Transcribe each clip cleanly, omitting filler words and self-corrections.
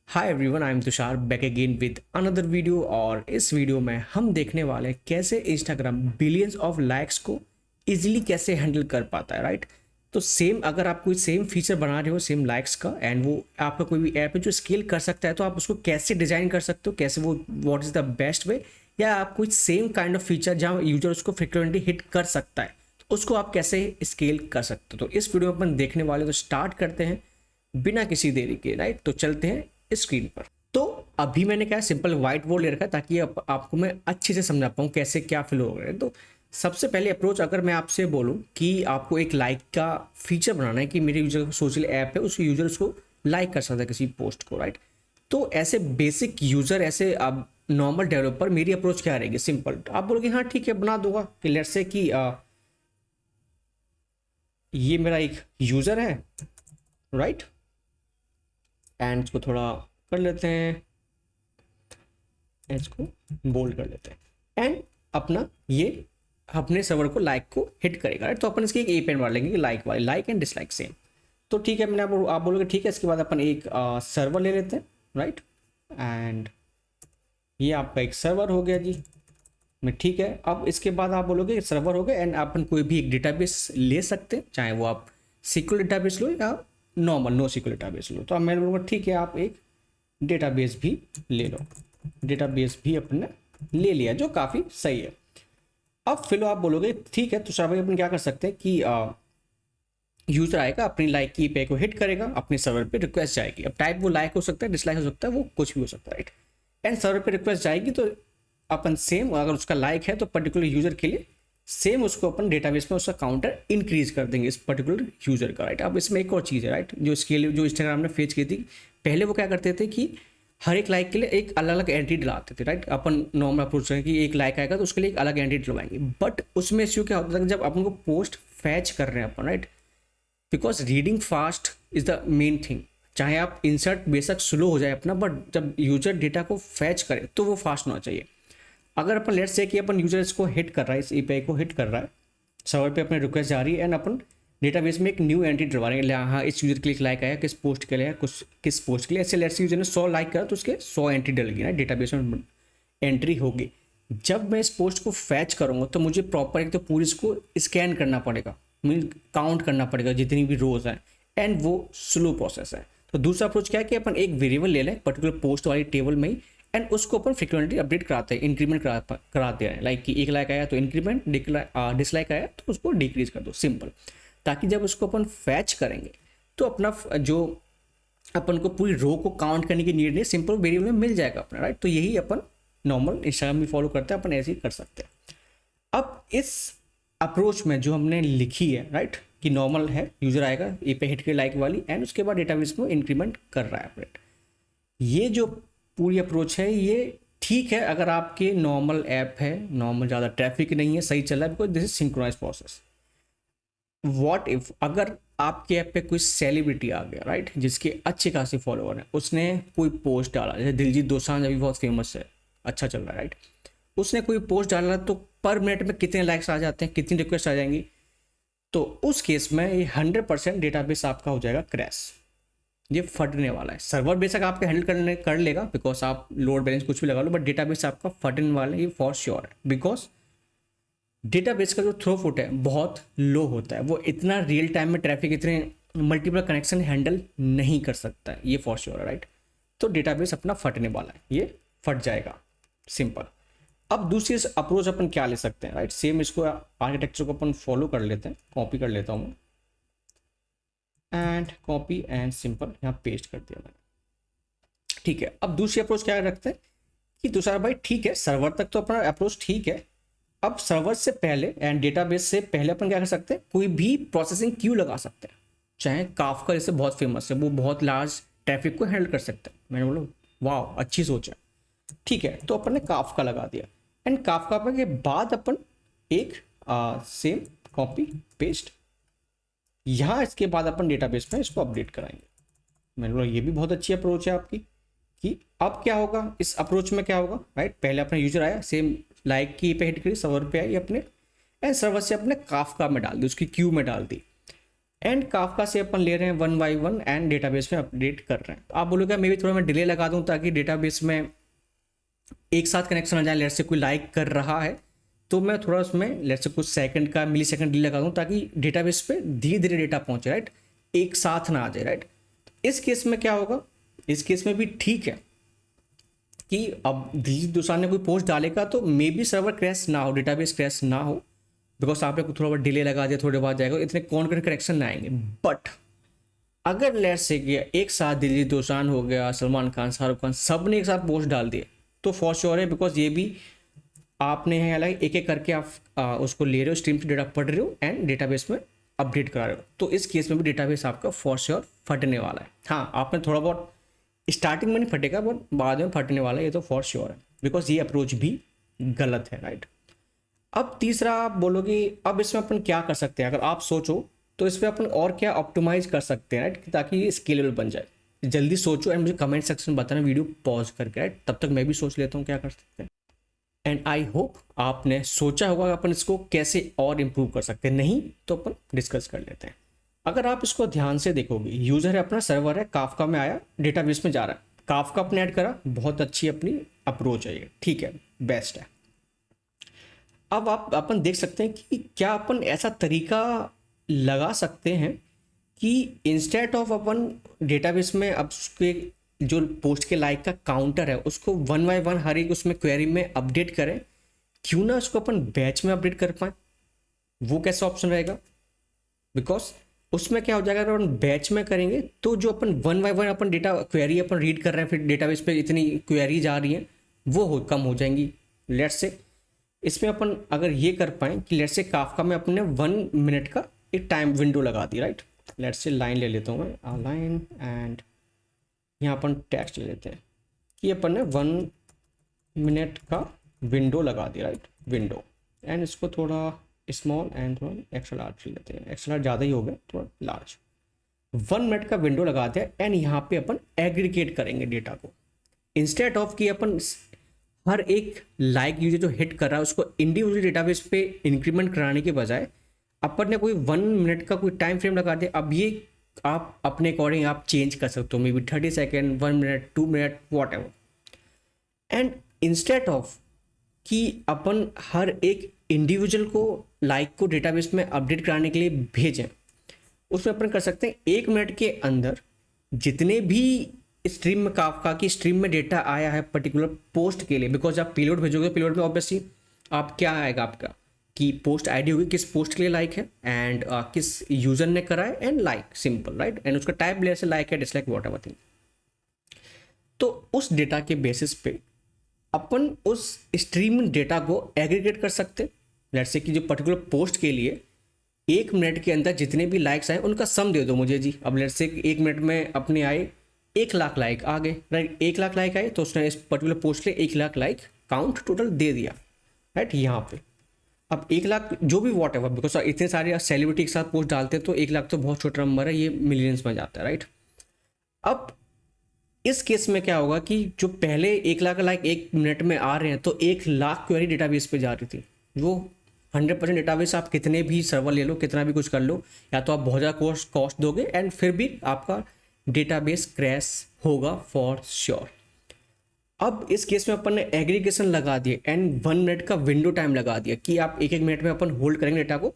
Hi everyone, I am Tushar back again with another video. और इस video में हम देखने वाले हैं कैसे इंस्टाग्राम बिलियंस ऑफ लाइक्स को इजीली कैसे हैंडल कर पाता है, राइट। तो सेम अगर आप कोई सेम फीचर बना रहे हो सेम लाइक्स का एंड वो आपका कोई भी ऐप है जो स्केल कर सकता है, तो आप उसको कैसे डिजाइन कर सकते हो, कैसे वो what is the best way, या आप कोई सेम काइंड ऑफ फीचर जहाँ यूजर उसको फ्रिक्वेंटली हिट कर सकता है तो उसको आप कैसे स्केल कर सकते हो। तो इस वीडियो में अपन देखने वाले, तो स्टार्ट करते हैं बिना किसी देरी के, राइट। तो चलते हैं स्क्रीन पर। तो अभी मैंने क्या सिंपल व्हाइट बोर्ड ले रखा है ताकि आपको मैं अच्छे से समझा पाऊँ कैसे क्या फ्लो हो रहा है। तो सबसे पहले अप्रोच अगर मैं आपसे बोलूँ कि आपको एक लाइक का फीचर बनाना है कि मेरे यूजर का सोशल ऐप है, उस यूजर उसको लाइक कर सकता है किसी पोस्ट को, राइट। तो ऐसे बेसिक यूजर, ऐसे अब नॉर्मल डेवलपर, मेरी अप्रोच क्या रहेगी, सिंपल। आप बोलोगे हाँ ठीक है बना दूंगा कि लेट्स से कि ये मेरा एक यूजर है, राइट। एंड इसको थोड़ा कर लेते हैं, इसको बोल्ड कर लेते हैं एंड अपना ये अपने सर्वर को लाइक को हिट करेगा, राइट। तो अपन इसकी एक एपेंड मार लेंगे कि लाइक वाली, लाइक एंड डिसलाइक सेम। तो ठीक है, मैंने आप बोलोगे ठीक है। इसके बाद अपन एक सर्वर ले लेते हैं, राइट। एंड ये आपका एक सर्वर हो गया जी, मैं ठीक है। अब इसके बाद आप बोलोगे सर्वर हो गया एंड अपन कोई भी एक डेटाबेस ले सकते हैं, चाहे वो आप सीक्वल डेटाबेस लो या नॉर्मल नो सीक्वल डेटाबेस लो। तो अब मैं बोलूँगा ठीक है आप एक डेटाबेस भी ले लो। डेटाबेस भी अपने ले लिया, जो काफ़ी सही है। अब फिर आप बोलोगे ठीक है तो सर भाई अपन क्या कर सकते हैं कि यूजर आएगा अपनी लाइक की पे को हिट करेगा, अपने सर्वर पे रिक्वेस्ट जाएगी। अब टाइप वो लाइक हो सकता है, डिसलाइक हो सकता है, वो कुछ भी हो सकता है, राइट। एंड सर्वर पे रिक्वेस्ट जाएगी तो अपन सेम, अगर उसका लाइक है तो पर्टिकुलर यूजर के लिए सेम उसको अपन डेटाबेस में उसका काउंटर इंक्रीज कर देंगे इस पर्टिकुलर यूजर का, राइट। अब इसमें एक और चीज़ है, राइट, जो स्केल जो इंस्टाग्राम ने फेच की थी पहले, वो क्या करते थे कि हर एक लाइक के लिए एक अलग अलग एंट्री डलाते थे, राइट। अपन नॉर्मल अप्रोच है कि एक लाइक आएगा तो उसके लिए एक अलग एंट्री डलवाएंगे। बट उसमें इश्यू क्या होता था कि जब अपन को पोस्ट फैच कर रहे हैं अपन, right, because reading fast is the main thing. चाहे आप इंसर्ट बेशक स्लो हो जाए अपना, बट जब यूजर डेटा को फैच करे तो वो फास्ट होना चाहिए। अगर अपन लेट्स से कि अपन यूजर इसको हिट कर रहा है, इस एपीआई को हिट कर रहा है, सर्वर पे अपने रिक्वेस्ट जा रही है एंड अपन डेटाबेस में एक न्यू एंट्री डलवा रहे हैं, हाँ इस यूजर के लिए लाइक आया, किस पोस्ट के लिए, कुछ किस पोस्ट के लिए। ऐसे लेट्स यूजर ने 100 लाइक करा तो उसके 100 एंट्री डलेगी ना, डेटाबेस में एंट्री होगी। जब मैं इस पोस्ट को फैच करूँगा तो मुझे प्रॉपर एक तो पूरी इसको स्कैन करना पड़ेगा, मीन काउंट करना पड़ेगा जितनी भी रोज हैं, एंड वो स्लो प्रोसेस है। तो दूसरा अप्रोच क्या है कि अपन एक वेरिएबल ले लें पर्टिकुलर पोस्ट वाली टेबल में ही, एंड उसको अपन फ्रिक्वेंटली अपडेट कराते हैं, इंक्रीमेंट कराते हैं। लाइक कि एक लाइक आया तो इंक्रीमेंट, डिसलाइक आया तो उसको डिक्रीज कर दो, सिंपल। ताकि जब उसको अपन फैच करेंगे तो अपना जो अपन को पूरी रो को काउंट करने की नीड नहीं, सिंपल वेरिएबल में मिल जाएगा अपना, राइट। तो यही अपन नॉर्मल इंस्टाग्राम में फॉलो करते हैं, अपन ऐसे ही कर सकते हैं। अब इस अप्रोच में जो हमने लिखी है, राइट, कि नॉर्मल है, यूजर आएगा ए पे हिट के लाइक वाली एंड उसके बाद डेटाबेस में इंक्रीमेंट कर रहा है, राइट। ये जो पूरी अप्रोच है ये ठीक है अगर आपके नॉर्मल ऐप है, नॉर्मल ज़्यादा ट्रैफिक नहीं है, सही चल रहा है, because this is synchronise process. What if अगर आपके ऐप पे कोई सेलिब्रिटी आ गया, राइट, जिसके अच्छे खासे फॉलोअर हैं, उसने कोई पोस्ट डाला, जैसे दिलजीत दोसांझ अभी बहुत फेमस है, अच्छा चल रहा है, राइट। उसने कोई पोस्ट डाला तो पर मिनट में कितने लाइक्स आ जाते हैं, कितनी रिक्वेस्ट आ जाएंगी। तो उस केस में ये 100% डेटाबेस आपका हो जाएगा क्रैश, ये फटने वाला है। सर्वर बेशक आपके हैंडल कर लेगा बिकॉज आप लोड बैलेंस कुछ भी लगा लो, बट डेटाबेस आपका फटने वाला है, ये फॉर श्योर है। बिकॉज डेटाबेस का जो थ्रूपुट है बहुत लो होता है, वो इतना रियल टाइम में ट्रैफिक, इतने मल्टीपल कनेक्शन हैंडल नहीं कर सकता है, ये फॉर श्योर है, राइट। तो डेटाबेस अपना फटने वाला है, ये फट जाएगा, सिंपल। अब दूसरी अप्रोच अपन क्या ले सकते हैं, राइट, सेम इसको आर्किटेक्चर को अपन फॉलो कर लेते हैं, कॉपी कर लेता हूँ एंड कॉपी एंड सिंपल यहाँ पेस्ट कर दिया मैंने, ठीक है। अब दूसरी अप्रोच क्या रखते हैं कि तुषार भाई ठीक है, सर्वर तक तो अपना अप्रोच ठीक है। अब सर्वर से पहले एंड डेटाबेस से पहले अपन क्या कर सकते हैं, कोई भी प्रोसेसिंग क्यू लगा सकते हैं। चाहे काफका जैसे बहुत फेमस है, वो बहुत लार्ज ट्रैफिक को हैंडल कर सकते हैं। मैंने बोला वाह अच्छी सोच है, ठीक है। तो अपन ने काफका लगा दिया एंड काफका के बाद अपन एक सेम कॉपी पेस्ट यहाँ, इसके बाद अपन डेटाबेस में इसको अपडेट कराएंगे। मैंने बोला ये भी बहुत अच्छी अप्रोच है आपकी। कि अब क्या होगा इस अप्रोच में, क्या होगा, राइट, पहले अपना यूजर आया, सेम लाइक की पे हिट करी, सर्वर पे आई अपने, एंड सर्वर से अपने काफका में डाल दी, उसकी क्यू में डाल दी। एंड काफका से अपन ले रहे हैं 1 बाई 1 एंड डेटाबेस में अपडेट कर रहे हैं। आप बोलोगे मे भी थोड़ा मैं डिले लगा दूं ताकि डेटाबेस में एक साथ कनेक्शन आ जाए। लेट से कोई लाइक कर रहा है तो मैं थोड़ा उसमें लेट से कुछ सेकंड का मिली सेकंड डिले लगा दूं ताकि डेटाबेस पे धीरे धीरे डेटा पहुंचे, राइट, एक साथ ना आ जाए, राइट। इस केस में क्या होगा, इस केस में भी ठीक है कि अब दिलीप दोसांझ ने कोई पोस्ट डालेगा तो मे बी सर्वर क्रैश ना हो, डेटाबेस क्रैश ना हो, बिकॉज आपने थोड़ा बहुत डिले लगा दिया, थोड़े बाद जाएगा, इतने कॉन्करेंट कनेक्शन ना आएंगे। बट अगर लेट से कि एक साथ दिलीप दोसांझ हो गया, सलमान खान, शाहरुख खान, सब ने एक साथ पोस्ट डाल दिए तो फॉर श्योर है, बिकॉज ये भी आपने है अलग एक एक करके आप उसको ले रहे हो, स्ट्रीम से डेटा पढ़ रहे हो एंड डेटाबेस में अपडेट करा रहे हो, तो इस केस में भी डेटाबेस आपका फॉर श्योर फटने वाला है। हाँ, आपने थोड़ा बहुत स्टार्टिंग में नहीं फटेगा बट बाद में फटने वाला है, ये तो फॉर श्योर है, बिकॉज ये अप्रोच भी गलत है, राइट। अब तीसरा आप बोलोगे अब इसमें अपन क्या कर सकते हैं, अगर आप सोचो तो इस पर अपन और क्या ऑप्टिमाइज कर सकते हैं, राइट, ताकि ये स्केलेबल बन जाए। जल्दी सोचो एंड मुझे कमेंट सेक्शन में बताना, वीडियो पॉज करके, राइट, तब तक मैं भी सोच लेता हूँ क्या कर सकते हैं। एंड आई होप आपने सोचा होगा अपन इसको कैसे और इम्प्रूव कर सकते हैं, नहीं तो अपन डिस्कस कर लेते हैं। अगर आप इसको ध्यान से देखोगे, यूजर है अपना, सर्वर है, काफका में आया, डेटाबेस में जा रहा है, काफका अपने ऐड करा, बहुत अच्छी अपनी अप्रोच है ये, ठीक है, बेस्ट है। अब आप अपन देख सकते हैं कि क्या अपन ऐसा तरीका लगा सकते हैं कि इंस्टेड ऑफ अपन डेटाबेस में अब उसके जो पोस्ट के लाइक का काउंटर है उसको 1 बाय 1 हर एक उसमें क्वेरी में अपडेट करें, क्यों ना उसको अपन बैच में अपडेट कर पाए। वो कैसा ऑप्शन रहेगा, बिकॉज उसमें क्या हो जाएगा, अगर अपन बैच में करेंगे तो जो अपन 1 बाय 1 अपन डेटा क्वेरी अपन रीड कर रहे हैं, फिर डेटाबेस पे इतनी क्वेरी जा रही हैं वो कम हो जाएंगी। लेट्स से इसमें अपन अगर ये कर पाएँ कि लेट्स से काफका में अपने 1 मिनट का एक टाइम विंडो लगा दी, राइट। लेट्स से लाइन ले लेता हूँ मैं, लाइन, एंड यहाँ अपन टेक्स्ट ले लेते हैं कि अपन ने 1 मिनट का विंडो लगा दिया, राइट, विंडो, एंड इसको थोड़ा स्मॉल एंड थोड़ा एक्स्ट्रा लार्ज ले लेते हैं, एक्स्ट्रा लार्ज ज़्यादा ही हो गया, थोड़ा लार्ज। 1 मिनट का विंडो लगा दिया एंड यहाँ पे अपन एग्रीगेट करेंगे डेटा को, इंस्टेड ऑफ कि अपन हर एक लाइक यूजर जो हिट कर रहा है उसको इंडिविजुअल डेटाबेस पे इंक्रीमेंट कराने के बजाय अपन ने कोई 1 मिनट का कोई टाइम फ्रेम लगा दिया। अब ये आप अपने अकॉर्डिंग आप चेंज कर सकते हो, may be 30 second, 1 minute, 2 minute, what ever. And instead of कि अपन हर एक इंडिविजुअल को लाइक को डेटाबेस में अपडेट कराने के लिए भेजें, उसमें अपन कर सकते हैं 1 मिनट के अंदर जितने भी स्ट्रीम में काफका की स्ट्रीम में डेटा आया है पर्टिकुलर पोस्ट के लिए, बिकॉज आप पेलोड भेजोगे, पेलोड में ऑब्वियसली आप क्या आएगा आपका कि पोस्ट आईडी होगी, किस पोस्ट के लिए लाइक है एंड किस यूजर ने करा है and like, simple, right, and उसका टाइप लेयर से लाइक है, डिसलाइक, वॉट एवर थिंग। तो उस डेटा के बेसिस पे अपन उस स्ट्रीम डेटा को एग्रीगेट कर सकते हैं। लेट्स से कि जो पर्टिकुलर पोस्ट के लिए 1 मिनट के अंदर जितने भी लाइक्स आए उनका सम दे दो मुझे जी। अब लेट्स से 1 मिनट में अपने आए 1 लाख लाइक आ गए, राइट, 1 लाख लाइक आए तो उसने इस पर्टिकुलर पोस्ट के लिए 1 लाख लाइक काउंट टोटल दे दिया, राइट, यहाँ पे। अब 1 लाख जो भी वॉट एवर, बिकॉज इतने सारे सेलिब्रिटी के साथ पोस्ट डालते हैं तो 1 लाख तो बहुत छोटा नंबर है, ये मिलियंस में जाता है, राइट। अब इस केस में क्या होगा कि जो पहले 1 लाख लाइक 1 मिनट में आ रहे हैं तो 1 लाख क्वेरी डेटाबेस पे जा रही थी, वो 100% डेटाबेस आप कितने भी सर्वर ले लो, कितना भी कुछ कर लो, या तो आप बहुत ज़्यादा कॉस्ट दोगे एंड फिर भी आपका डेटाबेस क्रैश होगा फॉर श्योर। अब इस केस में अपन ने एग्रीगेशन लगा दिए एंड 1 मिनट का विंडो टाइम लगा दिया कि आप 1 मिनट में अपन होल्ड करेंगे डेटा को,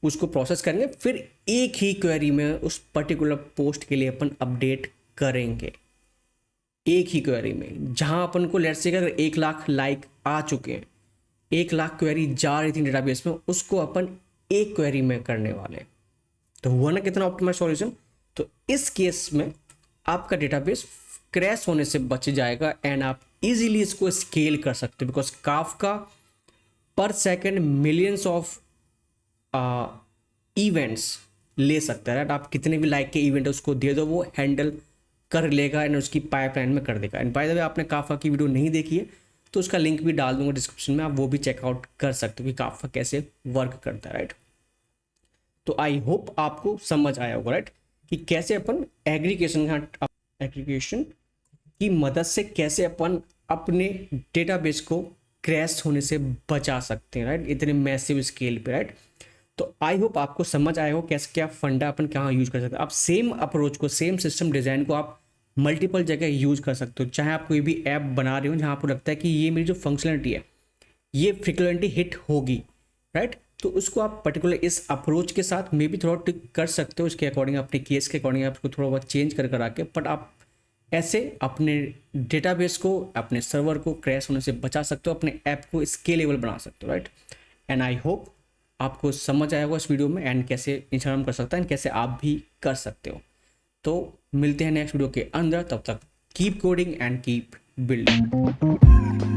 उसको प्रोसेस करेंगे, फिर एक ही क्वेरी में उस पर्टिकुलर पोस्ट के लिए अपन अपडेट करेंगे, एक ही क्वेरी में। जहां अपन को लेट्स से अगर 1 लाख लाइक आ चुके हैं, 1 लाख क्वेरी जा रही थी डेटाबेस में, उसको अपन एक क्वेरी में करने वाले, तो हुआ ना कितना ऑप्टिमाइज सॉल्यूशन। तो इस केस में आपका डेटाबेस क्रैश होने से बच जाएगा एंड आप इजीली इसको स्केल कर सकते हो, बिकॉज काफका पर सेकंड मिलियंस ऑफ इवेंट्स ले सकता है, राइट। आप कितने भी लाइक के इवेंट उसको दे दो, वो हैंडल कर लेगा एंड उसकी पाइपलाइन में कर देगा। एंड बाय द वे आपने काफका की वीडियो नहीं देखी है तो उसका लिंक भी डाल दूंगा डिस्क्रिप्शन में, आप वो भी चेकआउट कर सकते हो कि काफका कैसे वर्क करता है, राइट। तो आई होप आपको समझ आया होगा, राइट, कि कैसे अपन एग्रीगेशन की मदद से कैसे अपन अपने डेटाबेस को क्रैश होने से बचा सकते हैं, राइट, इतने मैसिव स्केल पे, राइट। तो आई होप आपको समझ आया हो कैसे क्या फंडा अपन कहाँ यूज कर सकते हैं। आप सेम अप्रोच को, सेम सिस्टम डिज़ाइन को आप मल्टीपल जगह यूज कर सकते हो। चाहे आप कोई भी ऐप बना रहे हो जहाँ आपको लगता है कि ये मेरी जो फंक्शनलिटी है ये फ्रिक्वेंटली हिट होगी, राइट, तो उसको आप पर्टिकुलर इस अप्रोच के साथ मे भी थोड़ा टिक कर सकते हो। इसके अकॉर्डिंग, अपने केस के अकॉर्डिंग आप उसको थोड़ा बहुत चेंज कर आके, बट आप ऐसे अपने डेटाबेस को, अपने सर्वर को क्रैश होने से बचा सकते हो, अपने ऐप को स्केलेबल बना सकते हो, राइट। एंड आई होप आपको समझ आया होगा इस वीडियो में एंड कैसे इंस्टाग्राम कर सकता है एंड कैसे आप भी कर सकते हो। तो मिलते हैं नेक्स्ट वीडियो के अंदर, तब तक keep coding and keep building.